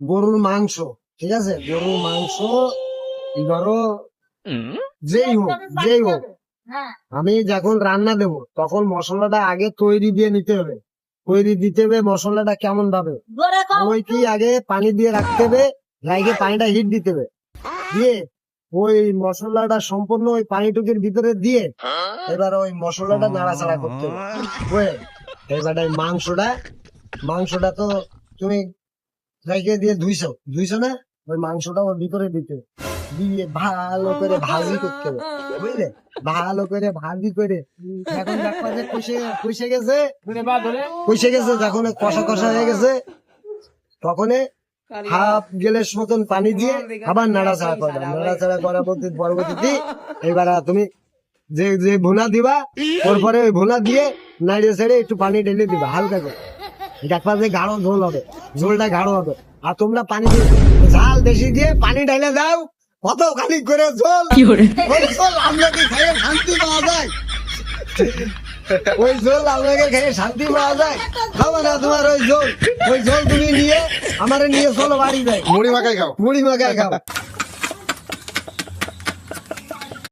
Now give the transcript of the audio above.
গরুর মাংস, ঠিক আছে, গরুর মাংস ধরো যেই হোক আমি যখন রান্না দেব তখন মশলাটা আগে তৈরি দিয়ে নিতে হবে। তৈরি দিতে হবে মশলাটা কেমন ভাবে, ওই কি আগে পানি দিয়ে রাখতে হবে, রাইখে পানিটা হিট দিতে হবে, দিয়ে ওই মশলাটা সম্পূর্ণ ওই পানিটুকুর ভিতরে দিয়ে এবার ওই মশলাটা নাড়াচাড়া করতে হবে। এবার এই মাংসটা তো তুমি রাইখে দিয়ে ধুইছো না, ওই মাংসটা ওর ভিতরে দিতে হবে। দিয়ে ভালো করে ভাজি করতে হবে, বুঝলে, ভালো করে ভাজি করে এখন দেখবা যে কষে গেছে, যখন কষা কষা হয়ে গেছে তখন হাফ গ্লাস মতন পানি দিয়ে আবার নাড়াচাড়া করবে। নাড়াচাড়া করার পরবর্তীতে এবার তুমি যে যে ভুনা দিবা তারপরে ওই ভুনা দিয়ে নাড়িয়ে ছেড়ে একটু পানি ঢেলে দিবা হালকা করে, দেখবা যে গাঢ় ঝোল হবে, ঝোলটা গাঢ় হবে। আর তোমরা পানি দিয়ে ঝাল বেশি দিয়ে পানি ঢেলে দাও, কত খালি করে ঝোল, ওই ঝোল আপনাকে খেয়ে শান্তি পাওয়া যায়, ওই ঝোল আপনাকে খেয়ে শান্তি পাওয়া যায়। খাবো না তোমার ওই ঝোল তুমি নিয়ে আমারে নিয়ে চলো বাড়ি যাই, মুড়ি মাখাই খাও। মুড়ি মাখায় খাও।